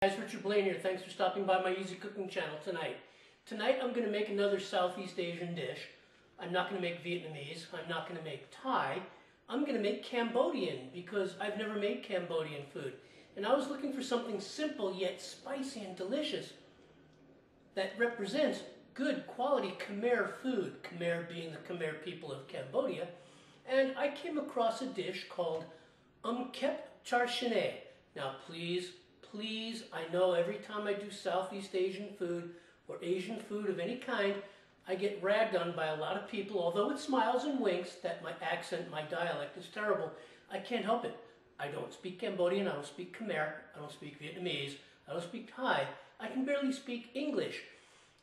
Guys, Richard Blaine here. Thanks for stopping by my Easy Cooking channel tonight. Tonight I'm going to make another Southeast Asian dish. I'm not going to make Vietnamese. I'm not going to make Thai. I'm going to make Cambodian because I've never made Cambodian food. And I was looking for something simple yet spicy and delicious that represents good quality Khmer food, Khmer being the Khmer people of Cambodia. And I came across a dish called Kep Char Shine. Now please, I know every time I do Southeast Asian food or Asian food of any kind, I get ragged on by a lot of people, although it smiles and winks that my accent, my dialect is terrible. I can't help it. I don't speak Cambodian, I don't speak Khmer, I don't speak Vietnamese, I don't speak Thai. I can barely speak English.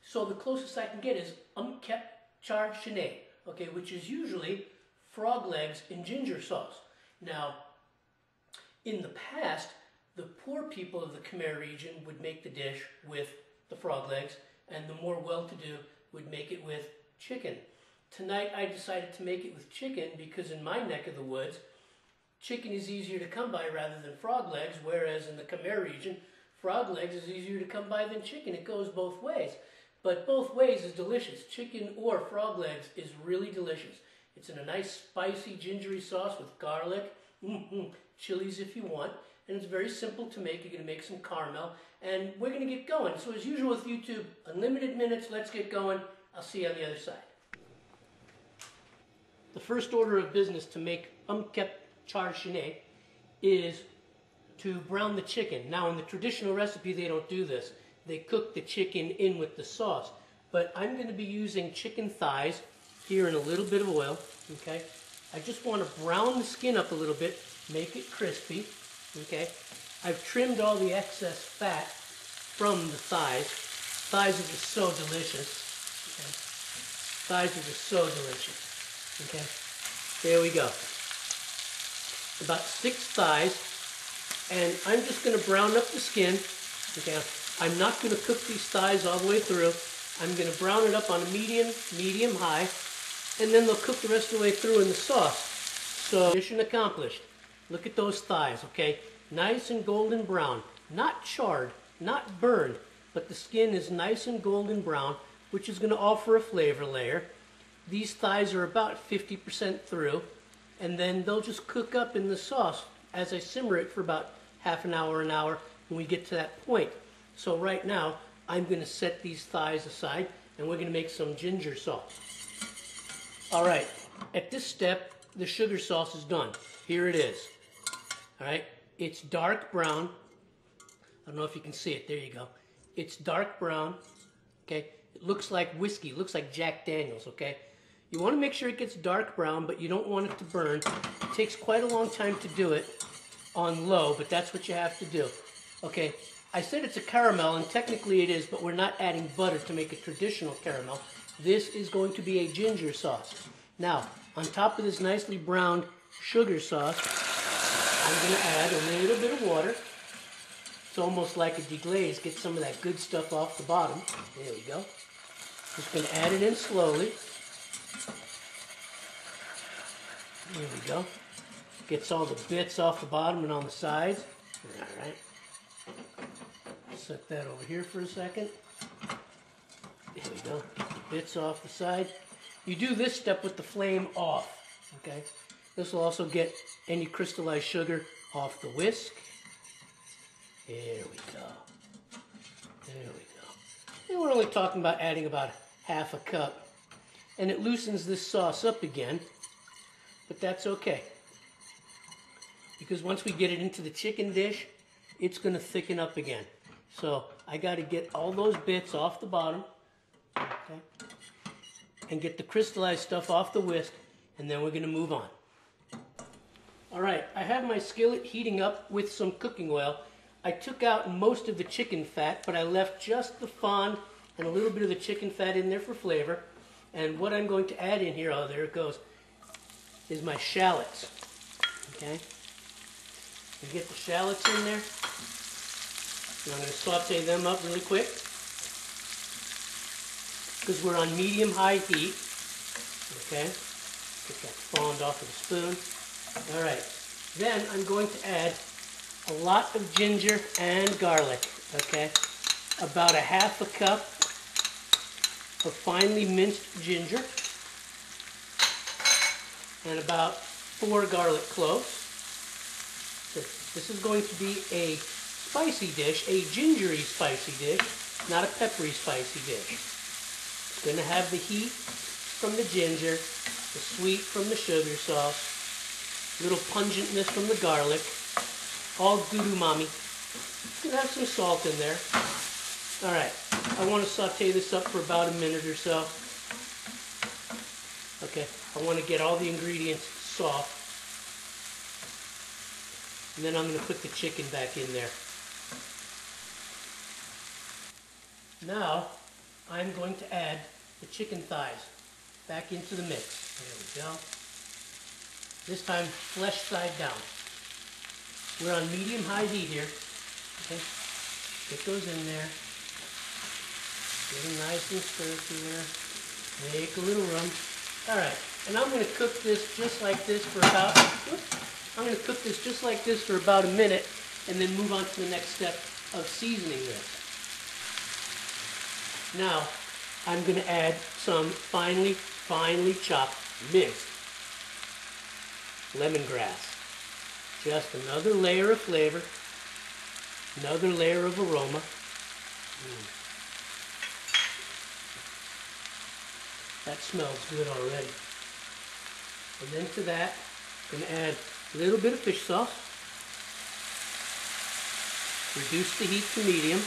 So the closest I can get is Kep Char Shine, okay, which is usually frog legs in ginger sauce. Now, in the past, the poor people of the Khmer region would make the dish with the frog legs, and the more well-to-do would make it with chicken. Tonight I decided to make it with chicken because in my neck of the woods, chicken is easier to come by rather than frog legs, whereas in the Khmer region, frog legs is easier to come by than chicken. It goes both ways. But both ways is delicious. Chicken or frog legs is really delicious. It's in a nice spicy gingery sauce with garlic, chilies if you want. And it's very simple to make. You're going to make some caramel, and we're going to get going. So as usual with YouTube, unlimited minutes, let's get going. I'll see you on the other side. The first order of business to make Kep Char Shine is to brown the chicken. Now in the traditional recipe they don't do this. They cook the chicken in with the sauce. But I'm going to be using chicken thighs here in a little bit of oil. Okay, I just want to brown the skin up a little bit, make it crispy. Okay, I've trimmed all the excess fat from the thighs. Thighs are just so delicious. Okay? Thighs are just so delicious. Okay, there we go. About 6 thighs, and I'm just going to brown up the skin. Okay, I'm not going to cook these thighs all the way through. I'm going to brown it up on a medium high, and then they'll cook the rest of the way through in the sauce. So mission accomplished. Look at those thighs, okay? Nice and golden brown. Not charred, not burned, but the skin is nice and golden brown, which is going to offer a flavor layer. These thighs are about 50% through, and then they'll just cook up in the sauce as I simmer it for about half an hour when we get to that point. So right now, I'm going to set these thighs aside, and we're going to make some ginger sauce. All right, at this step, the sugar sauce is done. Here it is. All right, it's dark brown. I don't know if you can see it. There you go. It's dark brown. Okay, it looks like whiskey. It looks like Jack Daniels. Okay, you want to make sure it gets dark brown, but you don't want it to burn. It takes quite a long time to do it on low, but that's what you have to do. Okay, I said it's a caramel, and technically it is, but we're not adding butter to make a traditional caramel. This is going to be a ginger sauce. Now, on top of this nicely browned sugar sauce, I'm going to add a little bit of water. It's almost like a deglaze. Get some of that good stuff off the bottom. There we go. Just going to add it in slowly. There we go. Gets all the bits off the bottom and on the sides. All right. Set that over here for a second. There we go. Bits off the side. You do this step with the flame off. Okay. This will also get any crystallized sugar off the whisk. There we go. There we go. And we're only talking about adding about half a cup. And it loosens this sauce up again. But that's okay. Because once we get it into the chicken dish, it's going to thicken up again. So I got to get all those bits off the bottom. Okay, and get the crystallized stuff off the whisk. And then we're going to move on. All right, I have my skillet heating up with some cooking oil. I took out most of the chicken fat, but I left just the fond and a little bit of the chicken fat in there for flavor. And what I'm going to add in here, oh, there it goes, is my shallots. Okay? You get the shallots in there. And I'm going to saute them up really quick because we're on medium-high heat. Okay? Get that fond off of the spoon. All right, then I'm going to add a lot of ginger and garlic. Okay, about a half a cup of finely minced ginger, and about 4 garlic cloves. So this is going to be a spicy dish, a gingery spicy dish, not a peppery spicy dish. It's going to have the heat from the ginger, the sweet from the sugar sauce, little pungentness from the garlic, all good umami. It's going to have some salt in there. Alright, I want to saute this up for about a minute or so. Okay, I want to get all the ingredients soft. And then I'm going to put the chicken back in there. Now, I'm going to add the chicken thighs back into the mix. There we go. This time, flesh side down. We're on medium-high heat here. Okay, get those in there. Get them nice and stir there. Make a little room. All right, and I'm going to cook this just like this for about. I'm going to cook this just like this for about a minute, and then move on to the next step of seasoning this. Now, I'm going to add some finely chopped minced lemongrass. Just another layer of flavor, another layer of aroma. That smells good already. And then to that, I'm going to add a little bit of fish sauce. Reduce the heat to medium.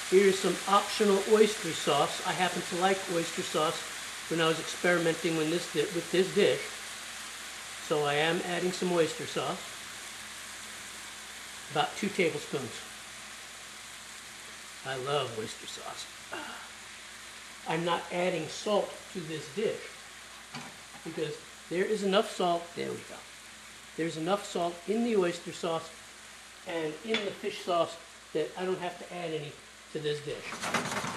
Here's some optional oyster sauce. I happen to like oyster sauce when I was experimenting with this dish. So I am adding some oyster sauce. About 2 tablespoons. I love oyster sauce. I'm not adding salt to this dish because there is enough salt, there we go. There's enough salt in the oyster sauce and in the fish sauce that I don't have to add any to this dish.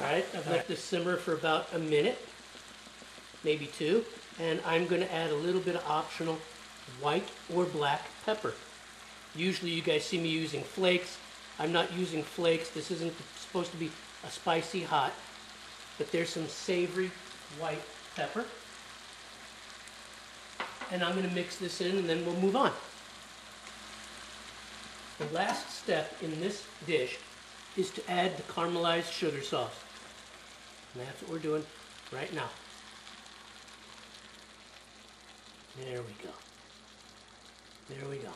Alright, I've let this simmer for about a minute, maybe 2, and I'm going to add a little bit of optional white or black pepper. Usually you guys see me using flakes. I'm not using flakes. This isn't supposed to be a spicy hot, but there's some savory white pepper. And I'm going to mix this in and then we'll move on. The last step in this dish is to add the caramelized sugar sauce. And that's what we're doing right now. There we go. There we go.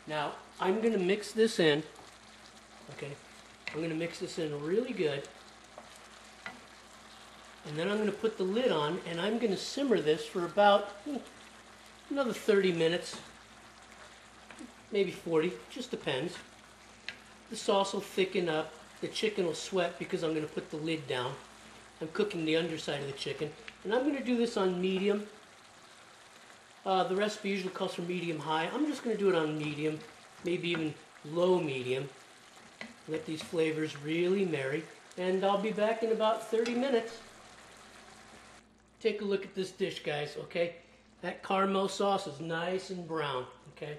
Now, I'm going to mix this in, okay? I'm going to mix this in really good. And then I'm going to put the lid on, and I'm going to simmer this for about another 30 minutes, maybe 40, just depends. The sauce will thicken up, the chicken will sweat because I'm going to put the lid down. I'm cooking the underside of the chicken, and I'm going to do this on medium. The recipe usually calls for medium-high. I'm just going to do it on medium, maybe even low-medium. Let these flavors really marry, and I'll be back in about 30 minutes. Take a look at this dish, guys, okay? That caramel sauce is nice and brown, okay?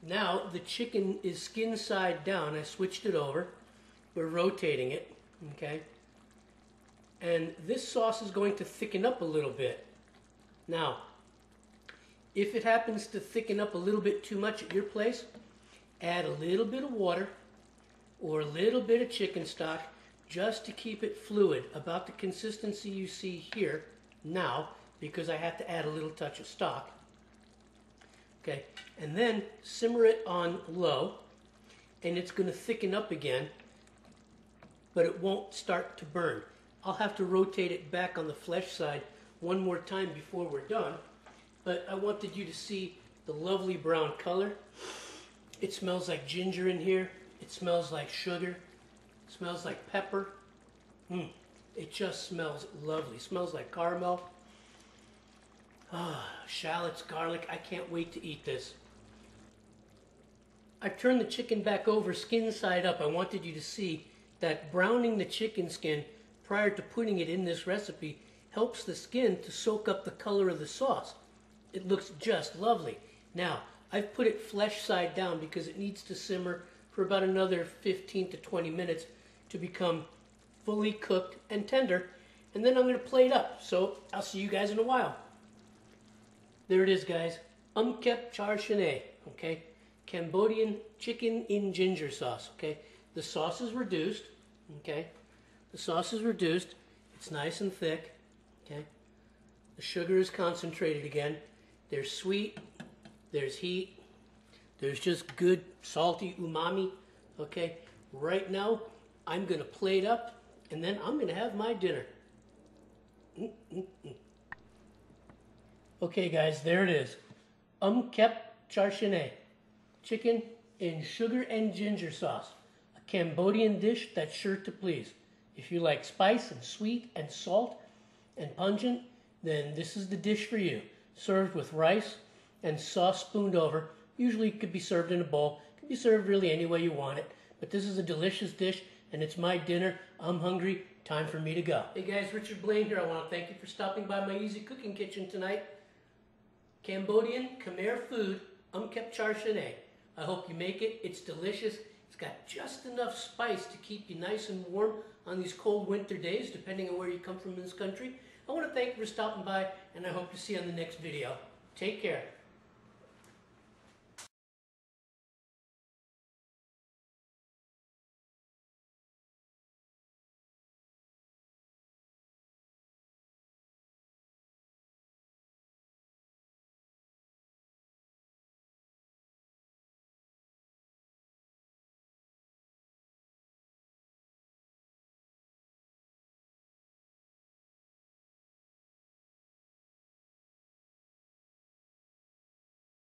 Now, the chicken is skin side down. I switched it over. We're rotating it, okay? And this sauce is going to thicken up a little bit. Now, if it happens to thicken up a little bit too much at your place, add a little bit of water or a little bit of chicken stock just to keep it fluid, about the consistency you see here now, because I have to add a little touch of stock. Okay, and then simmer it on low, and it's going to thicken up again, but it won't start to burn. I'll have to rotate it back on the flesh side one more time before we're done. But I wanted you to see the lovely brown color. It smells like ginger in here. It smells like sugar. It smells like pepper. It just smells lovely. It smells like caramel. Shallots, garlic. I can't wait to eat this. I turned the chicken back over skin side up. I wanted you to see that browning the chicken skin prior to putting it in this recipe helps the skin to soak up the color of the sauce. It looks just lovely. Now, I've put it flesh side down because it needs to simmer for about another 15 to 20 minutes to become fully cooked and tender. And then I'm going to plate up. So I'll see you guys in a while. There it is, guys. Umkep char sinead, okay? Cambodian chicken in ginger sauce, okay? The sauce is reduced, okay? The sauce is reduced. It's nice and thick, okay? The sugar is concentrated again. There's sweet, there's heat, there's just good salty umami, okay? Right now, I'm gonna plate up and then I'm gonna have my dinner. Okay guys, there it is. Umkep char sinead, chicken in sugar and ginger sauce. A Cambodian dish that's sure to please. If you like spice and sweet and salt and pungent, then this is the dish for you. Served with rice and sauce spooned over. Usually it could be served in a bowl. It could be served really any way you want it. But this is a delicious dish and it's my dinner. I'm hungry. Time for me to go. Hey guys, Richard Blaine here. I want to thank you for stopping by my Easy Cooking Kitchen tonight. Cambodian Khmer food, Umkep char sinead. I hope you make it. It's delicious. It's got just enough spice to keep you nice and warm on these cold winter days, depending on where you come from in this country. I want to thank you for stopping by, and I hope to see you on the next video. Take care.